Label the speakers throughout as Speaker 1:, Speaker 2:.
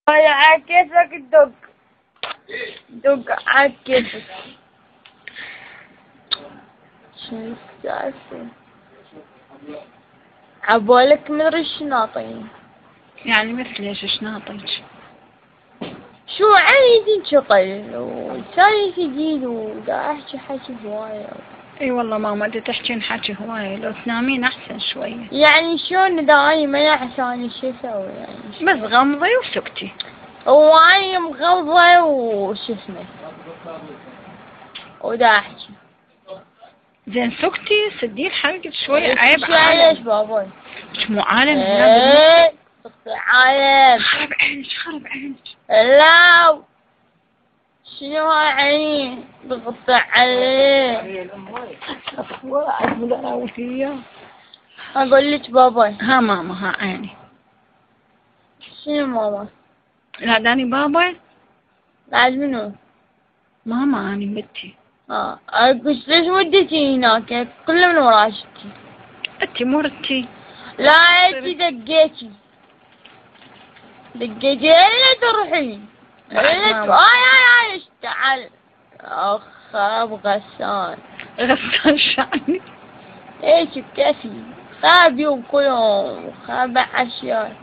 Speaker 1: هاي على كيفك الدق. دق على كيفك. شنو السالفة؟ عبالك مدري شناطين.
Speaker 2: يعني مثل ايش شناطيج؟
Speaker 1: شو عيدي شغل وساي جديد ودا احكي حكي هواية.
Speaker 2: اي والله ماما دا تحكين حكي هواية، لو تنامين احسن شوية.
Speaker 1: يعني شلون داعي ما يعساني شو اسوي يعني؟
Speaker 2: بس غمضي وسكتي.
Speaker 1: واني مغضة وشو اسمه ودا احكي.
Speaker 2: زين سكتي سدين حلقك شوية، عيب
Speaker 1: عالم.
Speaker 2: عالم.
Speaker 1: ليش بابا؟
Speaker 2: مش مو عالم
Speaker 1: ايه عالم.
Speaker 2: خرب عينك خرب عينك.
Speaker 1: لا شنو عيني بغطى عليه. اقول لك بابا.
Speaker 2: ها ماما ها عيني.
Speaker 1: شنو ماما؟
Speaker 2: لا داني بابا.
Speaker 1: بعد منو؟
Speaker 2: ماما اني بنتي.
Speaker 1: اقول ليش وديتي هناك؟ كله من وراشتي.
Speaker 2: انتي مرتي.
Speaker 1: لا انتي دقيتي الا تروحين. اي تعال. اخ غسان.
Speaker 2: غسان شعني.
Speaker 1: ايش بكفي خاب يوم كل يوم خاب عشاء.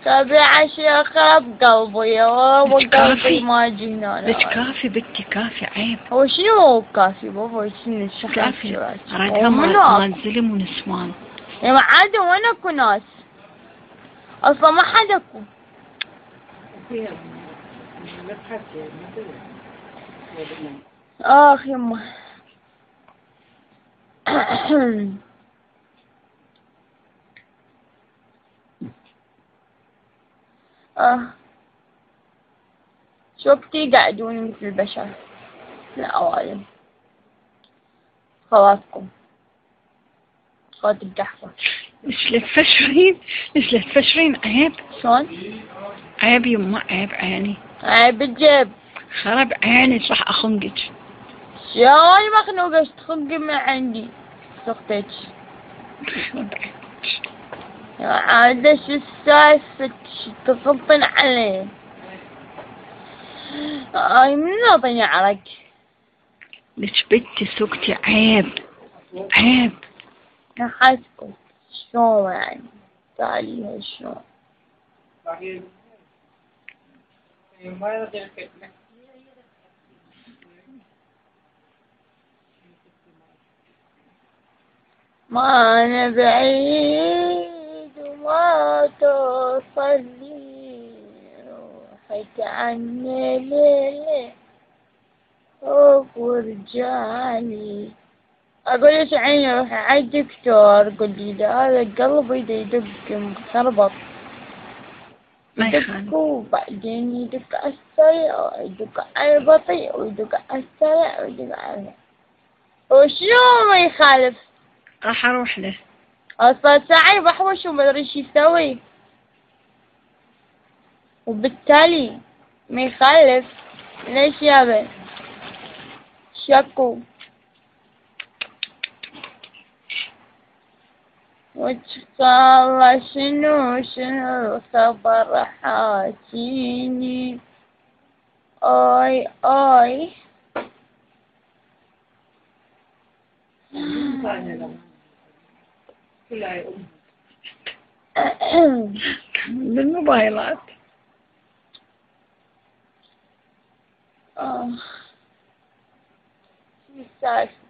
Speaker 1: خاب عشاء خاب قلبي يا قلبي ما جينا.
Speaker 2: ليش كافي بنتي كافي عيب.
Speaker 1: هو شنو كافي بابا؟ شنو
Speaker 2: كافي رادها مال زلم ونسوان.
Speaker 1: يا ما عاد وين اكو ناس اصلا ما حد اكو. اخ يما. شو قاعدون مثل البشر العوالم. خواتكم خوات القحفة.
Speaker 2: ليش لا تفشرين؟ ليش لا تفشرين؟ عيب.
Speaker 1: شلون؟
Speaker 2: عيب يما عيب عيني.
Speaker 1: عيب الجيب.
Speaker 2: خرب عينك راح اخنقك.
Speaker 1: شلون مخنوقة تخنقي من عندي سختك؟
Speaker 2: خرب عينك.
Speaker 1: عادة شو السالفة تغطن عليه؟ من نطني عرق.
Speaker 2: ليش بنتي سكتي عيب عيب.
Speaker 1: نحاسكم شلون يعني؟ تعاليها شلون؟ ما أنا بعيد وما توصل لي روحك عني ليلة ورجعني. أقول لك عيني روحي عند دكتور قل لي هذا قلبي دا يدق مخربط.
Speaker 2: ما
Speaker 1: يدق وبعدين يدق على السريع ويدق على البطيء ويدق على السريع ويدق على وشو ما يخالف.
Speaker 2: راح اروح له.
Speaker 1: اصلا ساعي بحوش وما ادري شو يسوي وبالتالي ما يخالف. ليش يابا شكو وتخلى شنو الخبر حاتيني. اي اي
Speaker 2: بالموبايلات.
Speaker 1: شو السالفة؟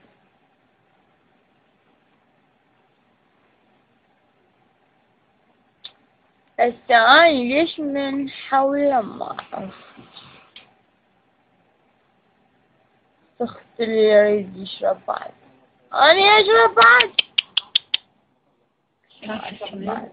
Speaker 1: هسه اني ليش من حول ما اعرف. سخت اللي يريد يشرب بعد. اني اشرب بعد. ما شاء الله.